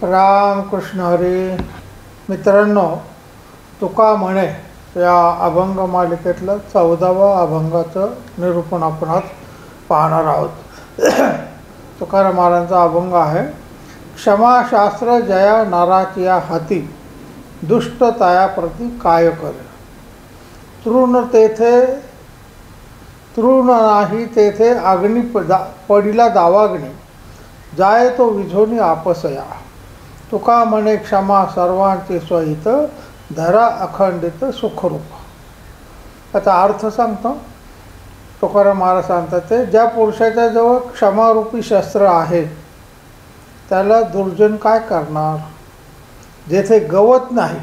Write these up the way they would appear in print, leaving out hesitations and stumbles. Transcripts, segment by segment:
रामकृष्ण हरी. मित्रांनो, तुका म्हणे या अभंग मालिकेतलं 14वा अभंगाचं निरूपण आपण आज पाहणार आहोत. तुकाराम महाराजांचा अभंग आहे. क्षमाशास्त्र जया नराचिया हाती, दुष्टताया प्रति काय करे. तृण नाही तेथे अग्नी पडिला दावाग्नी, जाय तो विझोनी आपसया. तुका म्हणे क्षमा सर्वांचे स्वहित, धरा अखंडित सुखरूप. त्याचा अर्थ सांगतो. तुकाराम महाराज सांगतात ते, ज्या पुरुषाच्या जवळ क्षमारूपी शस्त्र आहे त्याला दुर्जन काय करणार. जेथे गवत नाही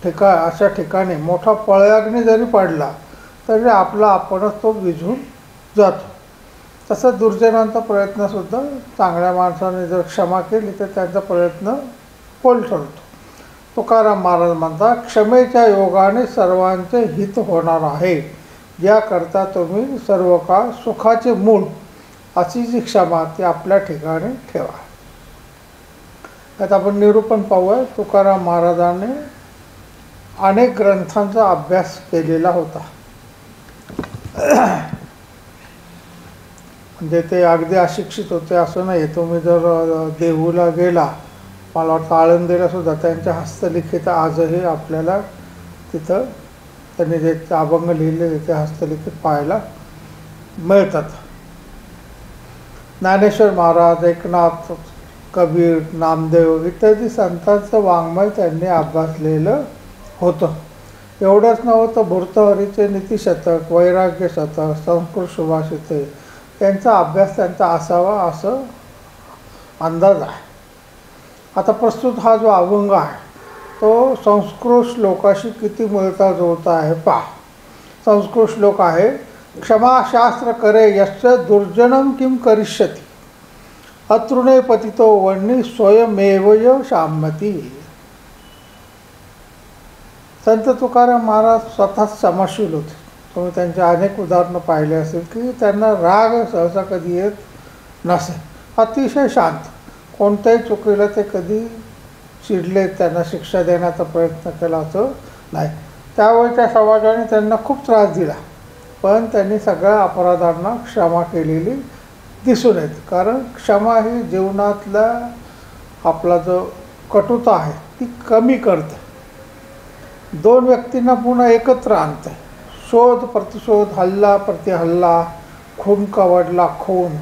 अशा ठिकाणी मोठा पळयाग्नी जरी पडला तरी आपला आपणच तो विझून जातो. तसं दुर्जनांचा प्रयत्नसुद्धा चांगल्या माणसाने जर क्षमा केली तर त्यांचा प्रयत्न फोल ठरतो. तुकाराम महाराज म्हणतात, क्षमेच्या योगाने सर्वांचे हित होणार आहे. याकरता तुम्ही सर्व काळ सुखाचे मूळ अशी जी क्षमा ती आपल्या ठिकाणी ठेवा. त्यात आपण निरूपण पाहूया. तुकाराम महाराजांनी अनेक ग्रंथांचा अभ्यास केलेला होता. म्हणजे ते अगदी अशिक्षित होते असं नाही. तुम्ही जर देहूला गेला, मला वाटतं आळंदीला सुद्धा त्यांच्या हस्तलिखित आजही आपल्याला तिथं त्यांनी जे अभंग लिहिले ते हस्तलिखित पाहायला मिळतात. ज्ञानेश्वर महाराज, एकनाथ, कबीर, नामदेव इत्यादी संतांचं वाङ्मय त्यांनी अभ्यासलेलं होतं. एवढंच नव्हतं, भर्तृहरीचे नीतिशतक, वैराग्य शतक, संस्कृत सुभाषिते यांचा अभ्यास त्यांचा असावा असं अंदाज आहे. आता प्रस्तुत हा जो अभंग आहे तो संस्कृत श्लोकाशी किती मिळता जुळता आहे पहा. संस्कृत श्लोक आहे, क्षमाशास्त्र करे यश्च दुर्जनम किम करिष्यति, अतृणे पतितो वन्नी स्वयमेवय शाम्यती. संत तुकाराम महाराज स्वतःच क्षमाशील होते. तुम्ही त्यांचे अनेक उदाहरणं पाहिले असेल की त्यांना राग सहसा कधी येत नसे. अतिशय शांत, कोणत्याही चुकीला ते कधी चिडले, त्यांना शिक्षा देण्याचा प्रयत्न केला असं नाही. त्यावेळच्या समाजाने त्यांना खूप त्रास दिला, पण त्यांनी सगळ्या अपराधांना क्षमा केलेली दिसून येते. कारण क्षमा ही जीवनातला आपला जो कटुता आहे ती कमी करते, दोन व्यक्तींना पुन्हा एकत्र आणते. शोध प्रतिशोध, हल्ला प्रतिहल्ला, खून कवडला खून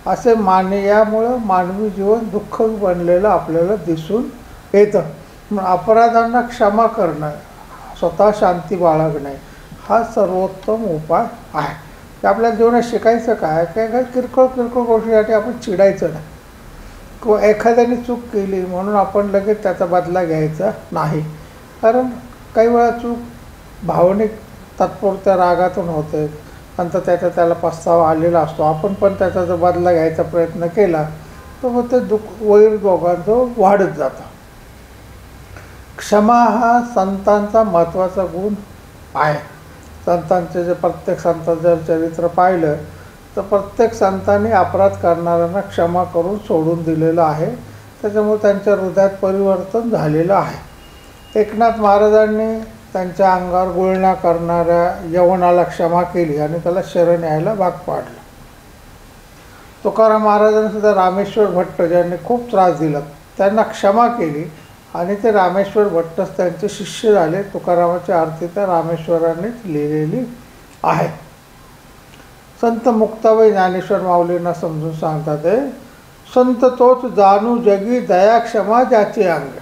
असे यामुळं मानवी जीवन दुःख बनलेलं आपल्याला दिसून येतं. अपराधांना क्षमा करणं, स्वतः शांती बाळगणे हा सर्वोत्तम उपाय आहे. आपल्या जीवनात शिकायचं काय किरकोळ गोष्टीसाठी आपण चिडायचं नाही, किंवा एखाद्याने चूक केली म्हणून आपण लगेच त्याचा बदला घ्यायचा नाही. कारण काही वेळा चूक भावनिक तात्पुरत्या रागातून होते, नंतर त्याला पस्तावा आलेला असतो. आपण पण त्याचा जर बदला घ्यायचा प्रयत्न केला तर मग ते वैर दोघांचं वाढत जातं. क्षमा हा संतांचा महत्त्वाचा गुण आहे. संतांचे जे प्रत्येक संतांचं जर चरित्र पाहिलं तर प्रत्येक संतांनी अपराध करणाऱ्यांना क्षमा करून सोडून दिलेलं आहे. त्याच्यामुळे त्यांच्या हृदयात परिवर्तन झालेलं आहे. एकनाथ महाराजांनी त्यांच्या अंगावर गुळण्या करणाऱ्या यवनाला क्षमा केली आणि त्याला शरण यायला भाग पाडलं. तुकाराम महाराजांनी सुद्धा रामेश्वर भट्ट ज्यांनी खूप त्रास दिला त्यांना क्षमा केली आणि ते रामेश्वर भट्टच त्यांचे शिष्य झाले. तुकारामाची आरती त्या रामेश्वरांनीच लिहिलेली आहे. संत मुक्ताबाई ज्ञानेश्वर माऊलींना समजून सांगतात ते, संत तोच जाणू जगी दया क्षमा ज्याचे अंग.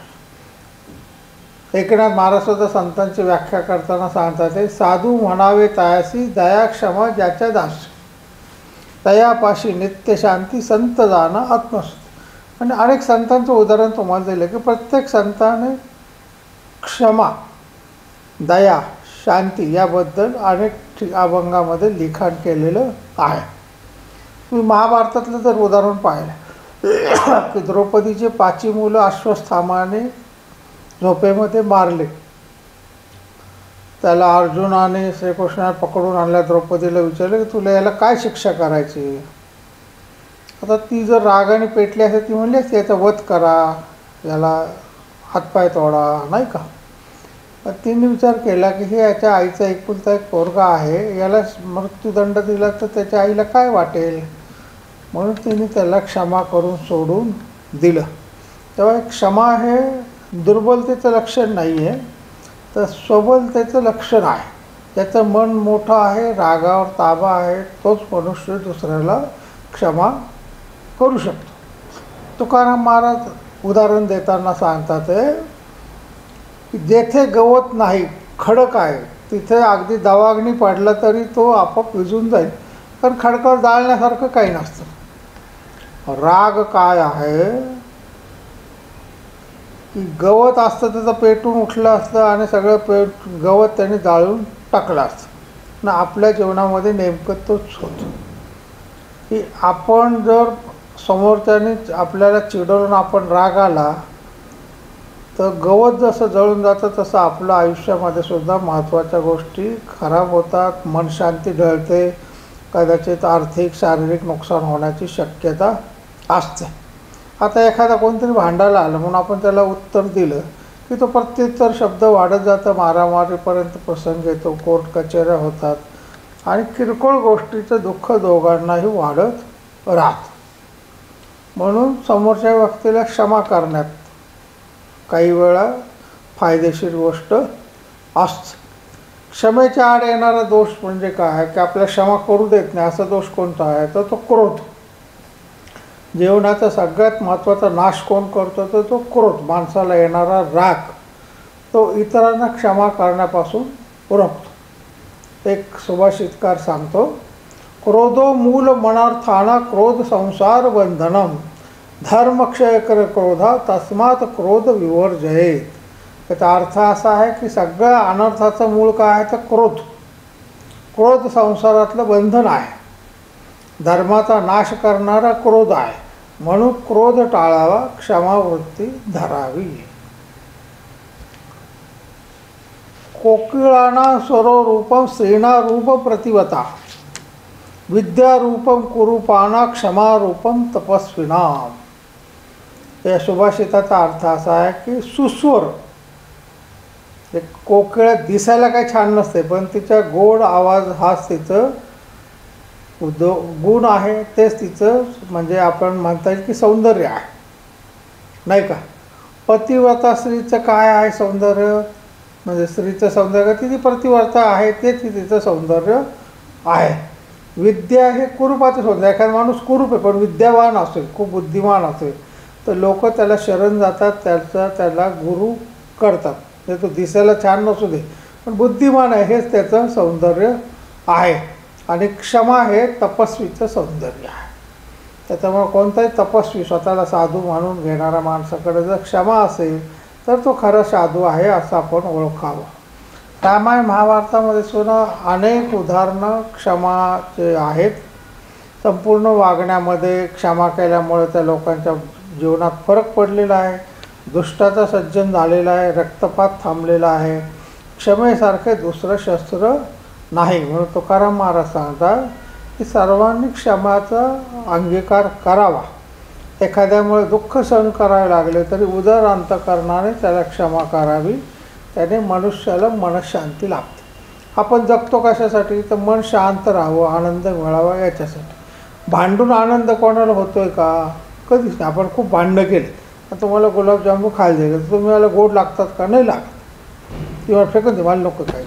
एकनाथ महाराज सुद्धा संतांची व्याख्या करताना सांगतात ते, साधू म्हणावे तयासी दया क्षमा ज्याच्या दास, तयापाशी नित्य शांती संत जाणं आत्मस्तुती. आणि अनेक संतांचं उदाहरण तुम्हाला दिलं की प्रत्येक संताने क्षमा, दया, शांती याबद्दल अनेक अभंगामध्ये लिखाण केलेलं आहे. तुम्ही महाभारतातलं जर उदाहरण पाहिलं की द्रौपदीचे 5 मुलं अश्वस्थामाने झोपेमध्ये मारले. त्याला अर्जुनाने श्रीकृष्णाने पकडून आणल्या. द्रौपदीला विचारले की तुला याला काय शिक्षा करायची. आता ती जर रागाने पेटली असेल ती म्हणली असते याचा वध करा, याला हातपाय तोडा, नाही का. पण तिने विचार केला की हे याच्या आईचा एकुलता एक पोरगा आहे, याला मृत्यूदंड दिला तर त्याच्या आईला काय वाटेल, म्हणून तिने त्याला क्षमा करून सोडून दिलं. तेव्हा क्षमा हे दुर्बलतेचं लक्षण नाही आहे, तर सबलतेचं लक्षण आहे. त्याचं मन मोठं आहे, रागावर ताबा आहे, तोच मनुष्य दुसऱ्याला क्षमा करू शकतो. तुकाराम महाराज उदाहरण देताना सांगतात की जेथे गवत नाही, खडक आहे, तिथे अगदी दवाग्नी पडला तरी तो आपोआप विझून जाईल, कारण खडकावर जाळण्यासारखं काही नसतं. राग काय आहे की गवत असतं त्याचं पेटून उठलं असतं आणि सगळं गवत त्याने जाळून टाकलं असतं. ना आपल्या जीवनामध्ये नेमकं तोच होतं की आपण जर समोरच्याने आपल्याला चिडवून आपण राग आला तर गवत जसं जळून जातं तसं आपलं आयुष्यामध्ये सुद्धा महत्त्वाच्या गोष्टी खराब होतात, मनशांती ढळते, कदाचित आर्थिक शारीरिक नुकसान होण्याची शक्यता असते. आता एखादा कोणतरी भांडायला आलं म्हणून आपण त्याला उत्तर दिलं की तो प्रत्युत्तर शब्द वाढत जातं, मारामारीपर्यंत प्रसंग येतो, कोर्ट कचेऱ्या होतात आणि किरकोळ गोष्टीचं दुःख दोघांनाही वाढत राहतं. म्हणून समोरच्या व्यक्तीला क्षमा करण्यात काही वेळा फायदेशीर गोष्ट असते. क्षमेच्या आड येणारा दोष म्हणजे काय की आपल्याला क्षमा करू देत नाही, असा दोष कोणता आहे तर तो क्रोध. जीवनाचा सगळ्यात महत्त्वाचा नाश कोण करतो तर तो क्रोध, माणसाला येणारा राग, तो इतरांना क्षमा करण्यापासून रोखतो. एक सुभाषितकार सांगतो, क्रोधो मूल मनार्थाना क्रोध संसार बंधनम, धर्मक्षय कर क्रोधा तस्मात क्रोध विवर्जयेत. त्याचा अर्थ असा आहे की सगळ्या अनर्थाचं मूळ काय आहे तर क्रोध. क्रोध संसारातलं बंधन आहे, धर्माचा नाश करणारा क्रोध आहे, म्हणून क्रोध टाळावा, क्षमावृत्ती धरावी. कोकिळाना स्वरूपम स्त्रीणारूप प्रतिवता, विद्यारूपम कुरूपाना क्षमारूपम तपस्विनाम. या सुभाषिताचा अर्थ असा आहे की सुस्वर, एक कोकिळ दिसायला काही छान नसते पण तिच्या गोड आवाज हाच तिचं गुण आहे, तेच तिचं म्हणजे आपण म्हणता येईल की सौंदर्य आहे, नाही का. पतिव्रता स्त्रीचं काय आहे सौंदर्य, म्हणजे स्त्रीचं सौंदर्य ती प्रतिव्रता आहे, तेच तिचं सौंदर्य आहे. विद्या हे कुरूपाचं सौंदर्य. एखादा माणूस कुरूप आहे पण विद्यावान असेल, खूप बुद्धिमान असेल तर लोक त्याला शरण जातात, त्याला गुरु करतात. म्हणजे तो दिसायला छान नसू दे पण बुद्धिमान आहे, हेच त्याचं सौंदर्य आहे. आणि क्षमा हे तपस्वीचं सौंदर्य आहे. त्याच्यामुळे कोणताही तपस्वी स्वतःला साधू मानून घेणारा माणसाकडे जर क्षमा असेल तर तो खरा साधू आहे असं आपण ओळखावं. रामायण महाभारतामध्ये सुद्धा अनेक उदाहरणं क्षमाचे आहेत. संपूर्ण वागण्यामध्ये क्षमा केल्यामुळे त्या लोकांच्या जीवनात फरक पडलेला आहे, दुष्टाचा सज्जन झालेला आहे, रक्तपात थांबलेला आहे. क्षमेसारखे दुसरं शस्त्र नाही. म्हणून तुकाराम महाराज सांगतात की सर्वांनी क्षमाचा अंगीकार करावा. एखाद्यामुळे दुःख सहन करावे लागले तरी उदार अंतकरणाने त्याला क्षमा करावी, त्याने मनुष्याला मनशांती लाभते. आपण जगतो कशासाठी तर मन शांत राहावं, आनंद मिळावा याच्यासाठी. भांडून आनंद कोणाला होतोय का, कधीच नाही. आपण खूप भांडणं केले, तुम्हाला गुलाबजामू खायला दिले तर तुम्ही मला गोड लागतात का, नाही लागत, किंवा फेकून दे मला नको. काही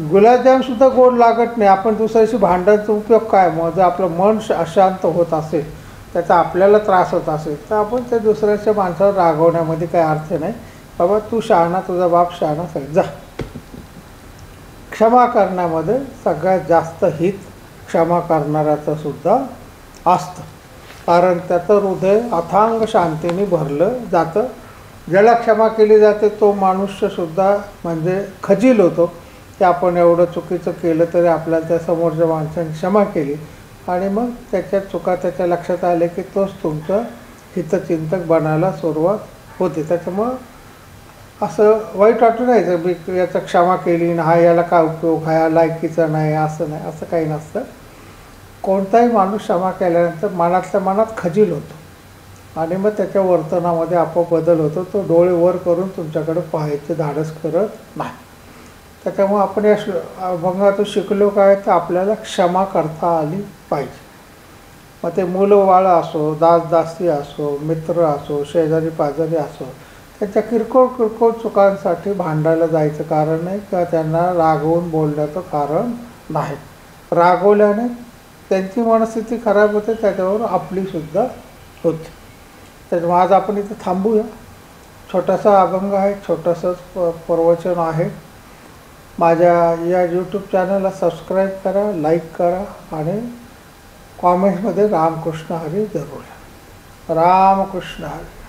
गुलाबजामसुद्धा गोड लागत नाही. आपण दुसऱ्याशी भांडण्याचा उपयोग काय, मग जर आपलं मन अशांत होत असेल, त्याचा आपल्याला त्रास होत असेल तर आपण त्या दुसऱ्याच्या माणसाला रागवण्यामध्ये काही अर्थ नाही. बाबा तू शहाणा, तुझा बाप शहाणा, सगळं जा. क्षमा करण्यामध्ये सगळ्यात जास्त हित क्षमा करणाऱ्याचं सुद्धा असतं, कारण त्याचं हृदय अथांग शांतीने भरलं जातं. ज्याला क्षमा केली जाते तो मनुष्यसुद्धा म्हणजे खजील होतो की आपण एवढं चुकीचं केलं तरी आपल्याला त्या समोरच्या माणसाने क्षमा केली, आणि मग त्याच्या चुका त्याच्या लक्षात आले की तोच तुमचं हितचिंतक बनायला सुरुवात होते. त्याच्यामुळं असं वाईट वाटून राहायचं मी याचा क्षमा केली ना, हा याला काय उपयोग, हा या लायकीचा नाही, असं नाही, असं काही नसतं. कोणताही माणूस क्षमा केल्यानंतर मनातल्या मनात खजील होतो आणि मग त्याच्या वर्तनामध्ये आपोआप बदल होतो. तो डोळे वर करून तुमच्याकडे पाहायचे धाडस करत नाही. त्याच्यामुळे आपण या अभंगातून शिकलो काय, तर आपल्याला क्षमा करता आली पाहिजे. मग ते मुलं बाळं असो, दासदासी असो, मित्र असो, शेजारी पाजारी असो, त्यांच्या किरकोळ चुकांसाठी भांडायला जायचं कारण नाही किंवा त्यांना रागवून बोलण्याचं कारण नाही. रागवल्याने त्यांची मनस्थिती खराब होते, त्याच्यावर आपलीसुद्धा होते. त्याच्यामुळे आज आपण इथे थांबूया. छोटासा अभंग आहे, छोटंसंच प्रवचन आहे. माझ्या या यूट्यूब चॅनलला सबस्क्राईब करा, लाईक करा आणि कॉमेंट्समध्ये रामकृष्ण हरी जरूर. रामकृष्ण हरी.